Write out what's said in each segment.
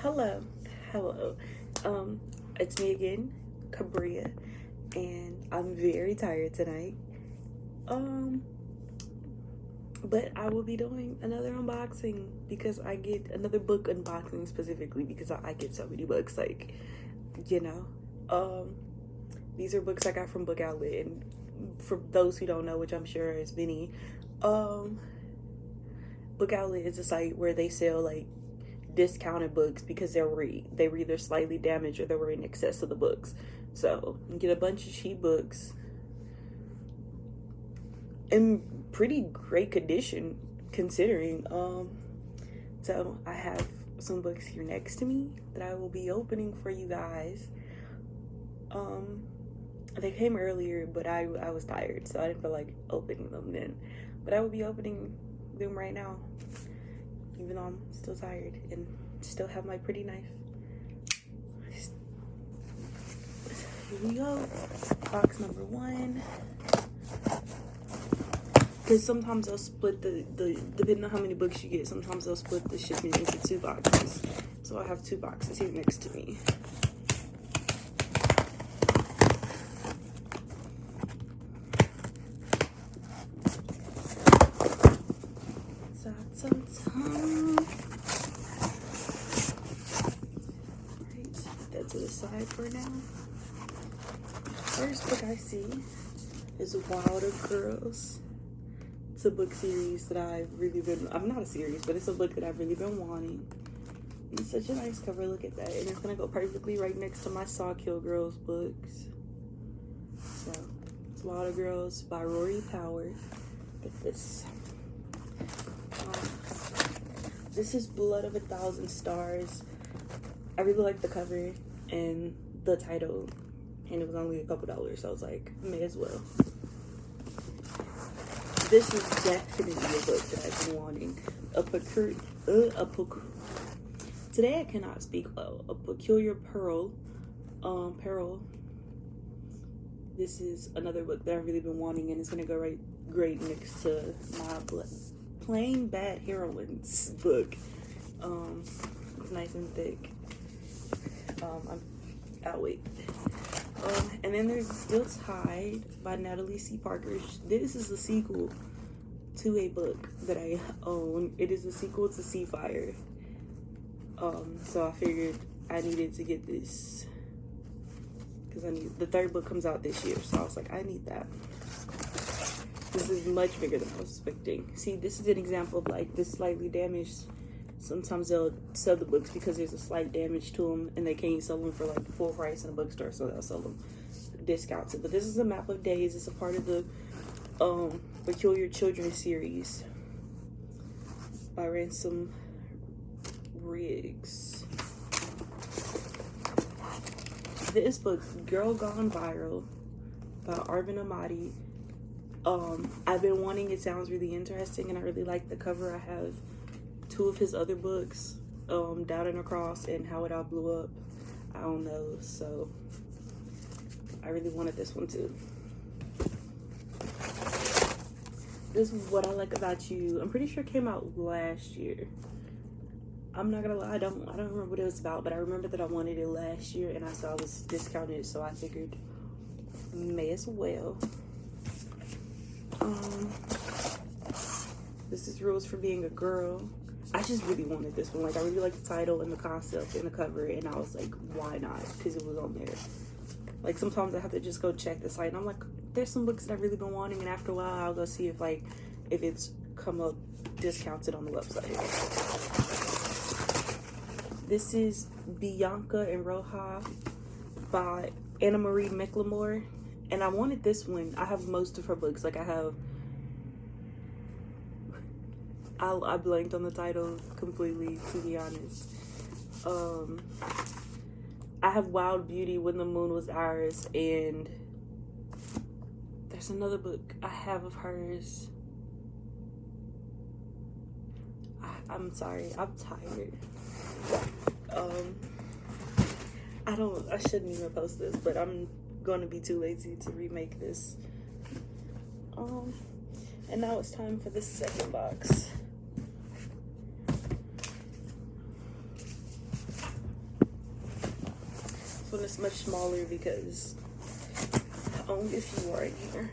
Hello. It's me again, Cabria, and I'm very tired tonight. But I will be doing another unboxing because I get another book unboxing specifically because I get so many books, these are books I got from Book Outlet, and for those who don't know, which I'm sure is many, Book Outlet is a site where they sell like discounted books because they were either slightly damaged or they were in excess of the books. So you get a bunch of cheap books in pretty great condition considering. So I have some books here next to me that I will be opening for you guys. They came earlier, but I was tired, so I didn't feel like opening them then. But I will be opening them right now, even though I'm still tired and still have my pretty knife. Here we go. Box number 1. Because sometimes they'll split the depending on how many books you get, sometimes they'll split the shipment into 2 boxes. So I have 2 boxes here next to me. To the side for now. First book I see is Wilder Girls. It's a book series that I've really been, I'm not a series, but it's a book that I've really been wanting. And it's such a nice cover, look at that. And it's gonna go perfectly right next to my Sawkill Girls books. So, it's Wilder Girls by Rory Power. Look at this. This is Blood of 1,000 Stars. I really like the cover and the title, and it was only a couple dollars, so I was like, may as well. This is definitely a book that I've been wanting. Today I cannot speak well. A Peculiar Peril. This is another book that I've really been wanting, and it's gonna go great next to my Plain Bad Heroines book. It's nice and thick. I'll wait. And then there's Still Tied by Natalie C. Parker. This is a sequel to a book that I own. It is a sequel to Seafire. So I figured I needed to get this because the 3rd book comes out this year. So I was like, I need that. This is much bigger than I was expecting. See, this is an example of like this slightly damaged. Sometimes they'll sell the books because there's a slight damage to them and they can't sell them for like full price in a bookstore, so they'll sell them discounted. But this is a Map of Days. It's a part of the Peculiar Children series by Ransom Riggs. This book, Girl Gone Viral by Arvin Amati. I've been wanting, it sounds really interesting and I really like the cover. I have 2 of his other books, Down and Across and How It All Blew Up. I own those, so I really wanted this one too. This is What I Like About You. I'm pretty sure it came out last year. I'm not gonna lie, I don't remember what it was about, but I remember that I wanted it last year and I saw it was discounted, so I figured may as well. This is Rules for Being a Girl. I just really wanted this one. Like, I really liked the title and the concept and the cover, and I was like, why not? Because it was on there. Like, sometimes I have to just go check the site, and I'm like, there's some books that I've really been wanting, and after a while, I'll go see if it's come up discounted on the website. This is Bianca and Roja by Anna Marie McLemore, and I wanted this one. I have most of her books. Like, I blanked on the title completely, to be honest. I have Wild Beauty, When the Moon Was Ours, and there's another book I have of hers. I'm sorry, I'm tired. I shouldn't even post this, but I'm gonna be too lazy to remake this. And now it's time for the second box. one is much smaller because only a few are in here.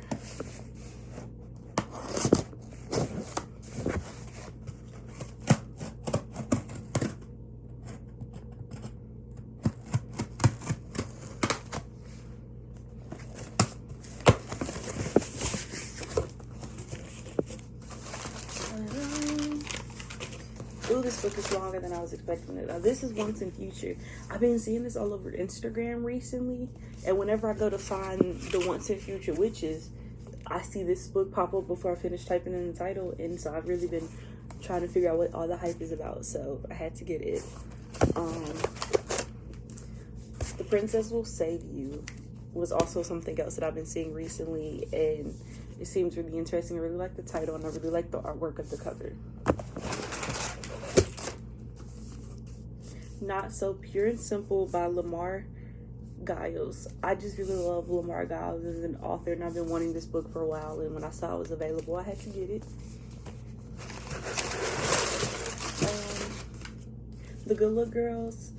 Ooh, this book is longer than I was expecting it. Now, this is Once and Future. I've been seeing this all over Instagram recently, and whenever I go to find the Once and Future Witches, I see this book pop up before I finish typing in the title, and so I've really been trying to figure out what all the hype is about, so I had to get it. The Princess Will Save You was also something else that I've been seeing recently, and it seems really interesting. I really like the title, and I really like the artwork of the cover. Not So Pure and Simple by Lamar Giles. I just really love Lamar Giles as an author, and I've been wanting this book for a while, and when I saw it was available, I had to get it. The Good Luck Girls.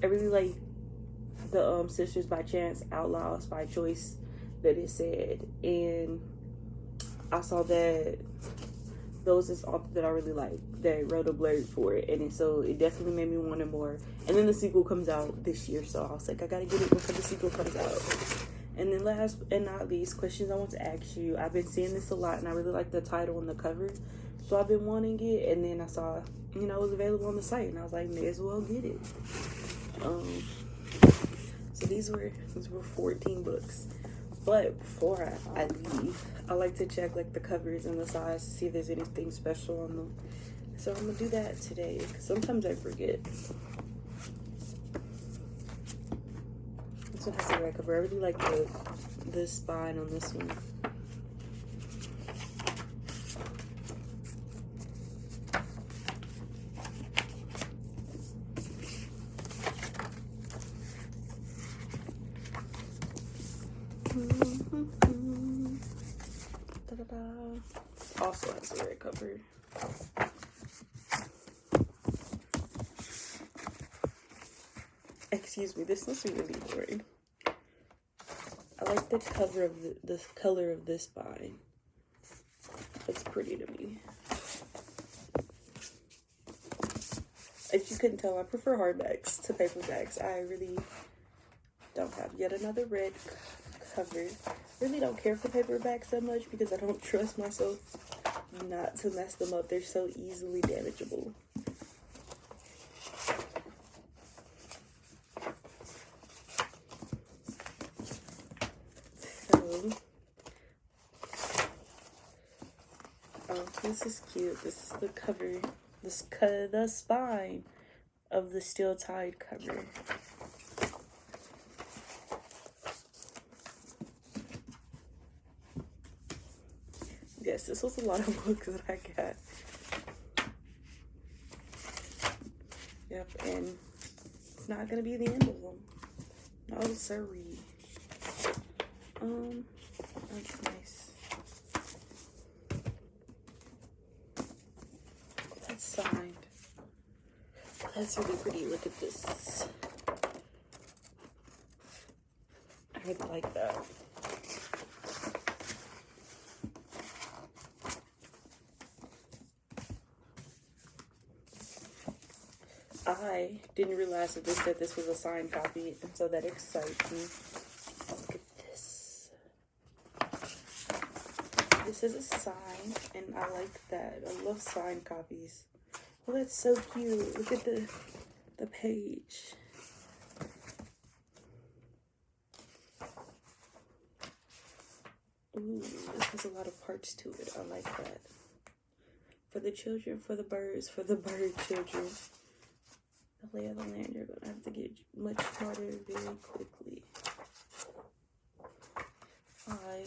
I really like the Sisters by Chance, Outlaws by Choice that it said, and I saw that those is author that I really like that wrote a blurb for it, and so it definitely made me want it more. And then the sequel comes out this year, so I was like, I gotta get it before the sequel comes out. And then last and not least, questions I want to ask you. I've been seeing this a lot, and I really like the title and the cover, so I've been wanting it. And then I saw, it was available on the site, and I was like, may as well get it. So these were 14 books. But before I leave, I like to check like the covers and the size to see if there's anything special on them. So I'm gonna do that today, because sometimes I forget. This one has a red cover. I really like the spine on this one. Also has a red cover. Excuse me, this must be really boring. I like the cover of the color of this spine. It's pretty to me. If you couldn't tell, I prefer hardbacks to paperbacks. I really don't have yet another red cover. Really don't care for paperbacks that much because I don't trust myself not to mess them up. They're so easily damageable. So, this is cute. This is the cover. The spine of the Steel Tide cover. Yes, this was a lot of books that I got. Yep, and it's not gonna be the end of them. No, sorry. That's nice. That's signed. That's really pretty. Look at this. I really like that. I didn't realize that this was a signed copy, and so that excites me. Look at this. This is a sign, and I like that. I love signed copies. Oh, that's so cute. Look at the page. Ooh, this has a lot of parts to it. I like that. For the children, for the birds, for the bird children. The lay of the land, you're going to have to get much smarter very quickly. I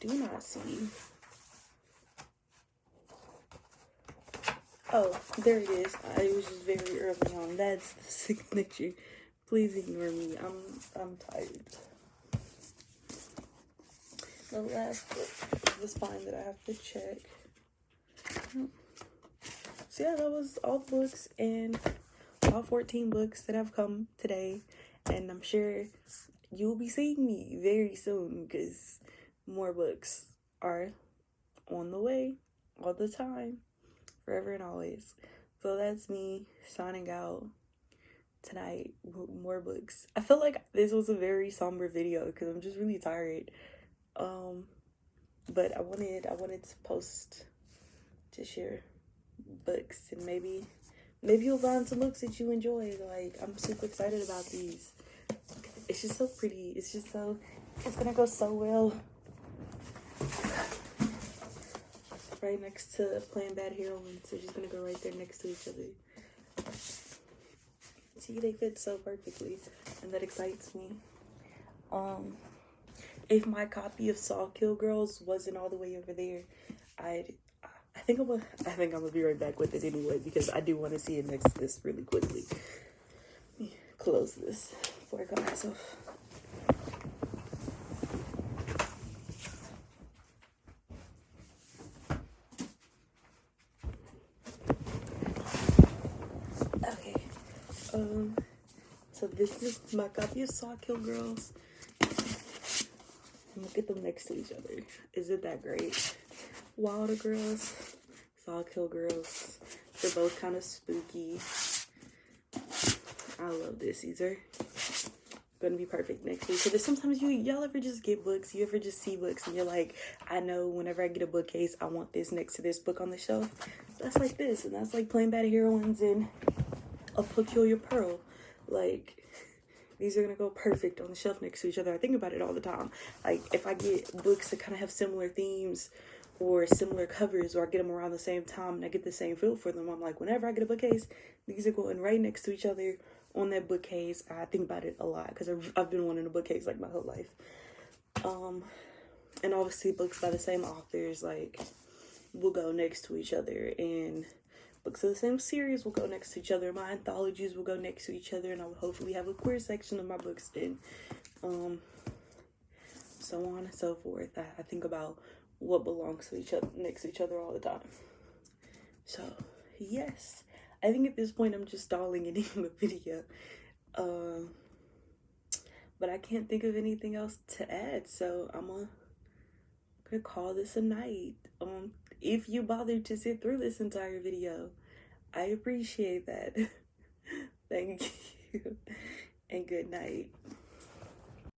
do not see. Oh, there it is. It was just very early on. That's the signature. Please ignore me. I'm tired. The last book, the spine that I have to check. So yeah, that was all the books, and all 14 books that have come today, and I'm sure you'll be seeing me very soon because more books are on the way all the time, forever and always. So that's me signing out tonight with more books. I feel like this was a very somber video because I'm just really tired. But I wanted to post to share books, and maybe you'll find some books that you enjoy. Like, I'm super excited about these. It's just so pretty. It's gonna go so well right next to Playing Bad Heroines. They're just gonna go right there next to each other. See, they fit so perfectly, and that excites me. If my copy of Saw Kill Girls wasn't all the way over there, I think I'm gonna be right back with it anyway, because I do want to see it next to this really quickly. Let me close this before I cut myself. Okay. So this is my copy of Saw Kill Girls. Look at them next to each other. Isn't that great? Wilder Girls, Saw Kill Girls. They're both kind of spooky. I love this. These are gonna be perfect next to each other. Sometimes y'all ever just get books, you ever just see books and you're like, I know whenever I get a bookcase, I want this next to this book on the shelf. That's like this, and that's like Plain Bad Heroines and A Peculiar Pearl. Like, these are gonna go perfect on the shelf next to each other. I think about it all the time. Like, if I get books that kind of have similar themes or similar covers, or I get them around the same time and I get the same feel for them, I'm like, whenever I get a bookcase, these are going right next to each other on that bookcase. I think about it a lot because I've been wanting a bookcase like my whole life. And obviously books by the same authors, like, will go next to each other, and books of the same series will go next to each other. My anthologies will go next to each other, and I will hopefully have a queer section of my books, and so on and so forth. I think about what belongs to each other next to each other all the time. So yes, I think at this point I'm just stalling ending the video. But I can't think of anything else to add, so I'm gonna call this a night. If you bothered to sit through this entire video, I appreciate that. Thank you, and good night.